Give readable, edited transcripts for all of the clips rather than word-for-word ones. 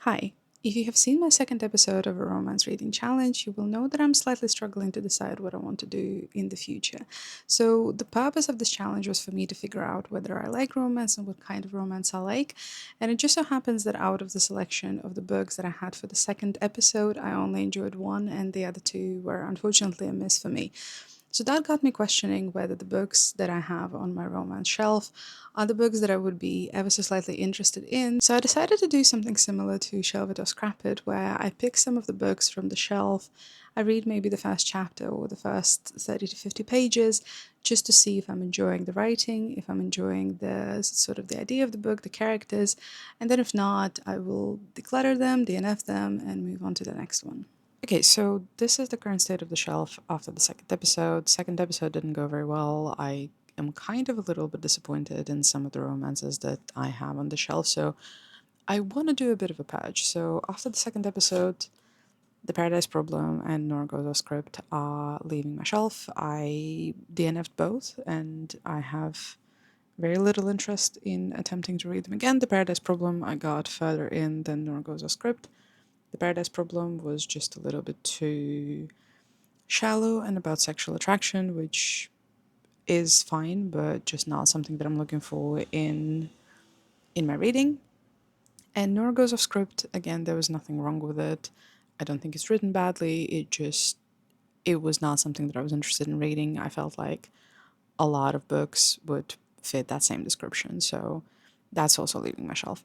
Hi. If you have seen my second episode of a romance reading challenge, you will know that I'm slightly struggling to decide what I want to do in the future. So, the purpose of this challenge was for me to figure out whether I like romance and what kind of romance I like. And it just so happens that out of the selection of the books that I had for the second episode, I only enjoyed one, and the other two were unfortunately a miss for me. So that got me questioning whether the books that I have on my romance shelf are the books that I would be ever so slightly interested in. So I decided to do something similar to Shelve It or Scrap It, where I pick some of the books from the shelf. I read maybe the first chapter or the first 30 to 50 pages just to see if I'm enjoying the writing, if I'm enjoying the sort of the idea of the book, the characters, and then if not, I will declutter them, DNF them, and move on to the next one. Okay, so this is the current state of the shelf after the second episode. Second episode didn't go very well. I am kind of a little bit disappointed in some of the romances that I have on the shelf, so I want to do a bit of a purge. So after the second episode, The Paradise Problem and Norgozo Script are leaving my shelf. I DNF'd both, and I have very little interest in attempting to read them again. The Paradise Problem I got further in than Norgozo Script. The Paradise Problem was just a little bit too shallow and about sexual attraction, which is fine, but just not something that I'm looking for in my reading. And Nora Goes Off Script, again, there was nothing wrong with it. I don't think it's written badly. It was not something that I was interested in reading. I felt like a lot of books would fit that same description, so that's also leaving my shelf.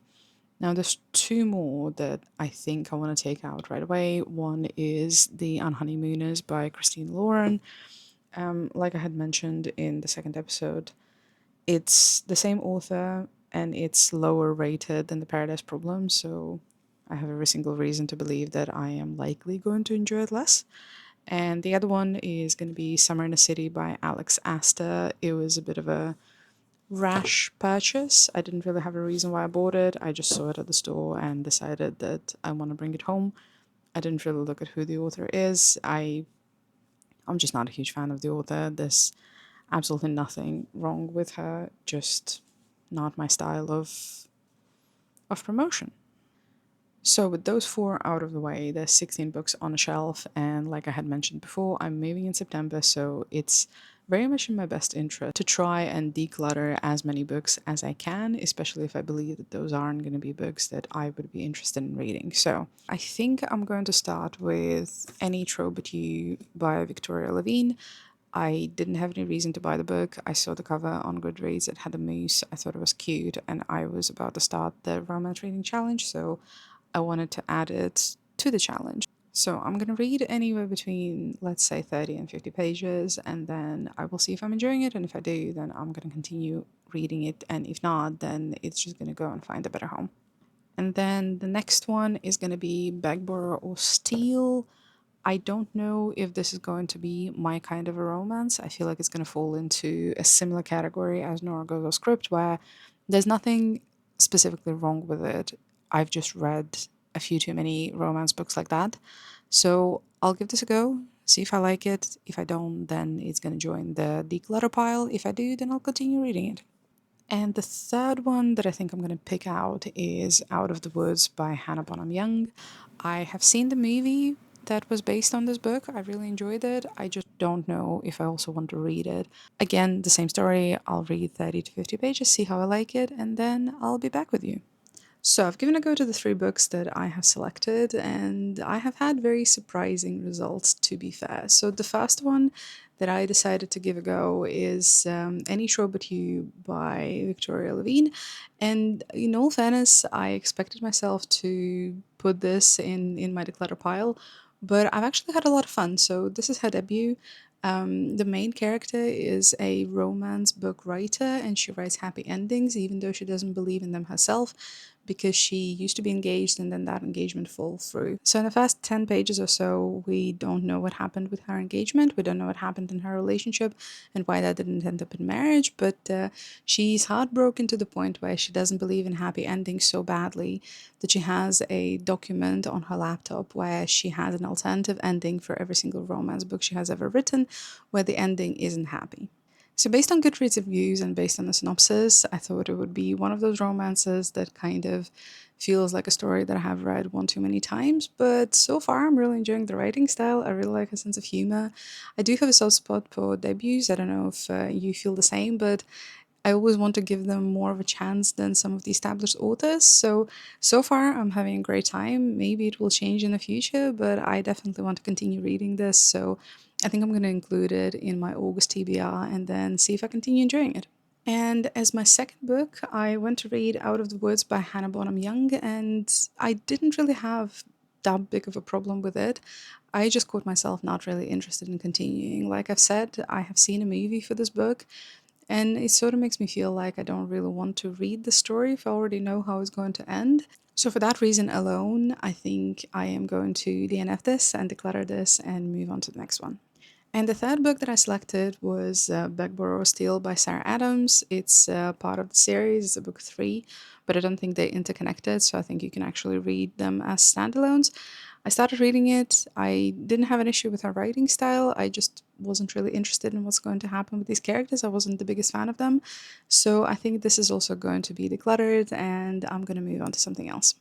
Now, there's two more that I think I want to take out right away. One is The Unhoneymooners by Christine Lauren. Like I had mentioned in the second episode, it's the same author and it's lower rated than The Paradise Problem, so I have every single reason to believe that I am likely going to enjoy it less. And the other one is going to be Summer in a City by Alex Astor. It was a bit of a rash purchase. I didn't really have a reason why I bought it. I just saw it at the store and decided that I want to bring it home. I didn't really look at who the author is. I'm just not a huge fan of the author. There's absolutely nothing wrong with her, just not my style of promotion. So with those four out of the way, there's 16 books on a shelf, and like I had mentioned before, I'm moving in September, so it's very much in my best interest to try and declutter as many books as I can, especially if I believe that those aren't going to be books that I would be interested in reading. So I think I'm going to start with Any Trope But You by Victoria Levine. I didn't have any reason to buy the book. I saw the cover on Goodreads. It had a moose. I thought it was cute, and I was about to start the romance reading challenge, so I wanted to add it to the challenge. So I'm going to read anywhere between, let's say, 30 and 50 pages, and then I will see if I'm enjoying it. And if I do, then I'm going to continue reading it. And if not, then it's just going to go and find a better home. And then the next one is going to be Beg, Borrow, or Steal. I don't know if this is going to be my kind of a romance. I feel like it's going to fall into a similar category as Nora Gogo's Script, where there's nothing specifically wrong with it. I've just read a few too many romance books like that. So I'll give this a go, see if I like it. If I don't, then it's going to join the declutter pile. If I do, then I'll continue reading it. And the third one that I think I'm going to pick out is Out of the Woods by Hannah Bonham Young. I have seen the movie that was based on this book. I really enjoyed it. I just don't know if I also want to read it. Again, the same story. I'll read 30 to 50 pages, see how I like it, and then I'll be back with you. So I've given a go to the three books that I have selected, and I have had very surprising results, to be fair. So the first one that I decided to give a go is Any Show But You by Victoria Levine. And in all fairness, I expected myself to put this in my declutter pile, but I've actually had a lot of fun. So this is her debut. The main character is a romance book writer, and she writes happy endings, even though she doesn't believe in them herself, because she used to be engaged and then that engagement fell through. So in the first 10 pages or so, we don't know what happened with her engagement. We don't know what happened in her relationship and why that didn't end up in marriage. But she's heartbroken to the point where she doesn't believe in happy endings so badly that she has a document on her laptop where she has an alternative ending for every single romance book she has ever written, where the ending isn't happy. So, based on Goodreads reviews and based on the synopsis, I thought it would be one of those romances that kind of feels like a story that I have read one too many times. But so far, I'm really enjoying the writing style. I really like her sense of humor. I do have a soft spot for debuts. I don't know if you feel the same, but I always want to give them more of a chance than some of the established authors. So far, I'm having a great time. Maybe it will change in the future, but I definitely want to continue reading this. So I think I'm going to include it in my August TBR and then see if I continue enjoying it. And as my second book, I went to read Out of the Woods by Hannah Bonham Young, and I didn't really have that big of a problem with it. I just caught myself not really interested in continuing. Like I've said, I have seen a movie for this book, and it sort of makes me feel like I don't really want to read the story if I already know how it's going to end. So, for that reason alone, I think I am going to DNF this and declutter this and move on to the next one. And the third book that I selected was Beg, Borrow, Steal by Sarah Adams. It's part of the series, it's a book three, but I don't think they're interconnected, so I think you can actually read them as standalones. I started reading it. I didn't have an issue with her writing style. I just wasn't really interested in what's going to happen with these characters. I wasn't the biggest fan of them. So I think this is also going to be decluttered, and I'm going to move on to something else.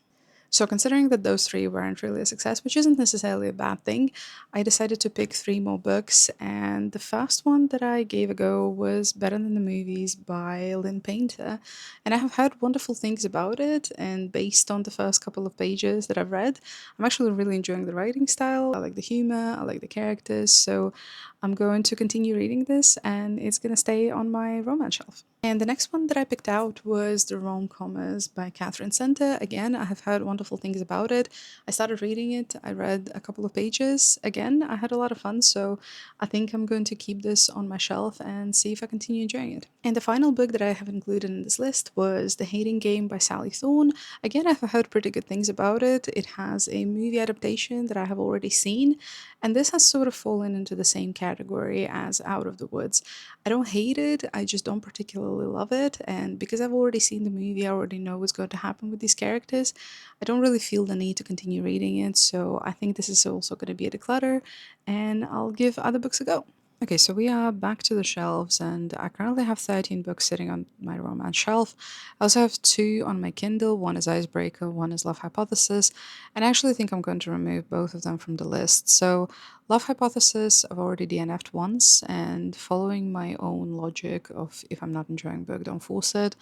So, considering that those three weren't really a success, which isn't necessarily a bad thing, I decided to pick three more books. And the first one that I gave a go was Better Than the Movies by Lynn Painter. And I have heard wonderful things about it. And based on the first couple of pages that I've read, I'm actually really enjoying the writing style. I like the humor, I like the characters. So, I'm going to continue reading this, and it's going to stay on my romance shelf. And the next one that I picked out was The Rom-Comers by Catherine Center. Again, I have heard wonderful things about it. I started reading it, I read a couple of pages. Again, I had a lot of fun, so I think I'm going to keep this on my shelf and see if I continue enjoying it. And the final book that I have included in this list was The Hating Game by Sally Thorne. Again, I've heard pretty good things about it. It has a movie adaptation that I have already seen, and this has sort of fallen into the same category as Out of the Woods. I don't hate it, I just don't particularly love it. And because I've already seen the movie, I already know what's going to happen with these characters, I don't really feel the need to continue reading it. So I think this is also going to be a declutter, and I'll give other books a go. Okay, so we are back to the shelves, and I currently have 13 books sitting on my romance shelf. I also have two on my Kindle. One is Icebreaker, one is Love Hypothesis, and I actually think I'm going to remove both of them from the list. So, Love Hypothesis, I've already DNF'd once, and following my own logic of if I'm not enjoying a book, don't force it.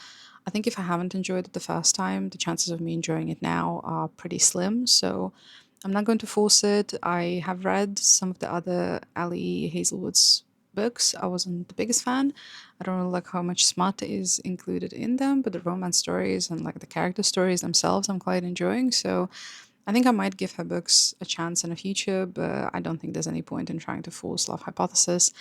I think if I haven't enjoyed it the first time, the chances of me enjoying it now are pretty slim. So, I'm not going to force it. I have read some of the other Ali Hazelwood's books. I wasn't the biggest fan. I don't really like how much smut is included in them, but the romance stories and like the character stories themselves, I'm quite enjoying. So I think I might give her books a chance in the future, but I don't think there's any point in trying to force Love Hypothesis.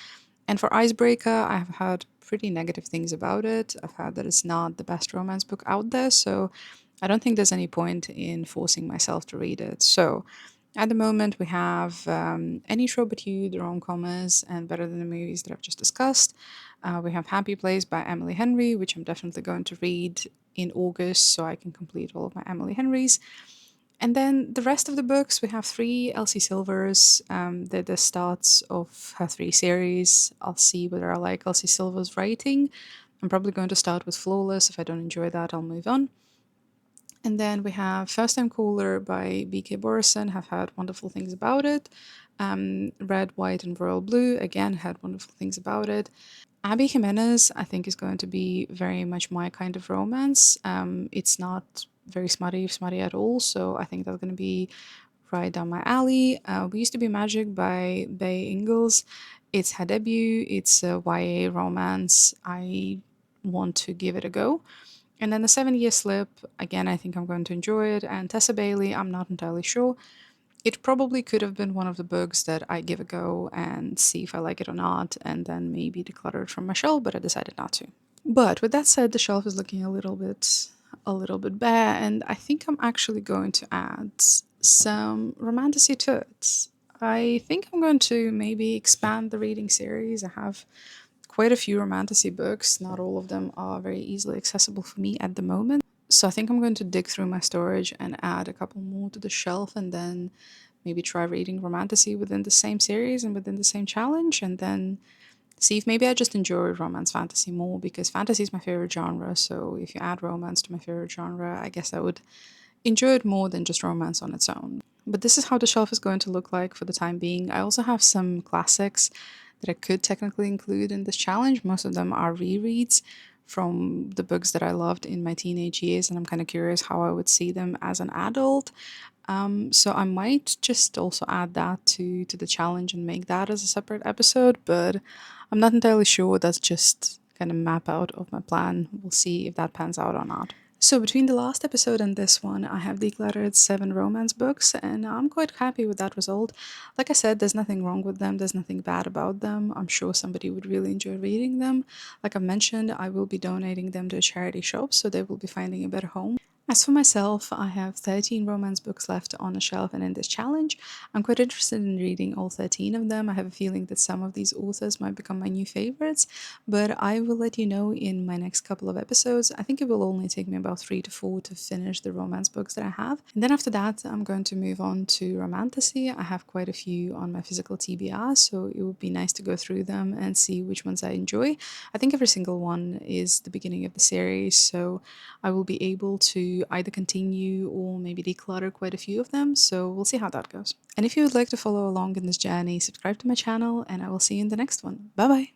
And for Icebreaker, I have heard pretty negative things about it. I've heard that it's not the best romance book out there, so I don't think there's any point in forcing myself to read it. So at the moment, we have Any Show But You, The Rom-Comers, and Better Than the Movies that I've just discussed. We have Happy Place by Emily Henry, which I'm definitely going to read in August so I can complete all of my Emily Henrys. And then the rest of the books, we have three Elsie Silvers. They're the starts of her three series. I'll see whether I like Elsie Silver's writing. I'm probably going to start with Flawless. If I don't enjoy that, I'll move on. And then we have First Time Caller by B.K. Borison. Have heard wonderful things about it. Red, White, and Royal Blue. Again, had wonderful things about it. Abby Jimenez, I think, is going to be very much my kind of romance. It's not very smutty at all, so I think that's going to be right down my alley. We Used to Be Magic by Bay Ingalls. It's her debut. It's a YA romance. I want to give it a go. And then The 7 Year Slip, again, I think I'm going to enjoy it. And Tessa Bailey, I'm not entirely sure. It probably could have been one of the books that I give a go and see if I like it or not, and then maybe declutter it from my shelf, but I decided not to. But with that said, the shelf is looking a little bit bare, and I think I'm actually going to add some romantasy to it. I think I'm going to maybe expand the reading series. I have quite a few romantasy books. Not all of them are very easily accessible for me at the moment. So I think I'm going to dig through my storage and add a couple more to the shelf, and then maybe try reading romantasy within the same series and within the same challenge, and then See if maybe I just enjoy romance fantasy more because fantasy is my favorite genre. So if you add romance to my favorite genre, I guess I would enjoy it more than just romance on its own. But this is how the shelf is going to look like for the time being. I also have some classics that I could technically include in this challenge. Most of them are rereads from the books that I loved in my teenage years, and I'm kind of curious how I would see them as an adult. So I might just also add that to the challenge and make that as a separate episode, but I'm not entirely sure. That's just kind of map out of my plan. We'll see if that pans out or not. So between the last episode and this one, I have decluttered 7 romance books, and I'm quite happy with that result. Like I said, there's nothing wrong with them, there's nothing bad about them. I'm sure somebody would really enjoy reading them. Like I mentioned, I will be donating them to a charity shop, so they will be finding a better home. As for myself, I have 13 romance books left on the shelf, and in this challenge, I'm quite interested in reading all 13 of them. I have a feeling that some of these authors might become my new favorites, but I will let you know in my next couple of episodes. I think it will only take me about 3 to 4 to finish the romance books that I have. And then after that, I'm going to move on to romantasy. I have quite a few on my physical TBR, so it would be nice to go through them and see which ones I enjoy. I think every single one is the beginning of the series, so I will be able to either continue or maybe declutter quite a few of them. So we'll see how that goes. And if you would like to follow along in this journey, subscribe to my channel, and I will see you in the next one. Bye bye.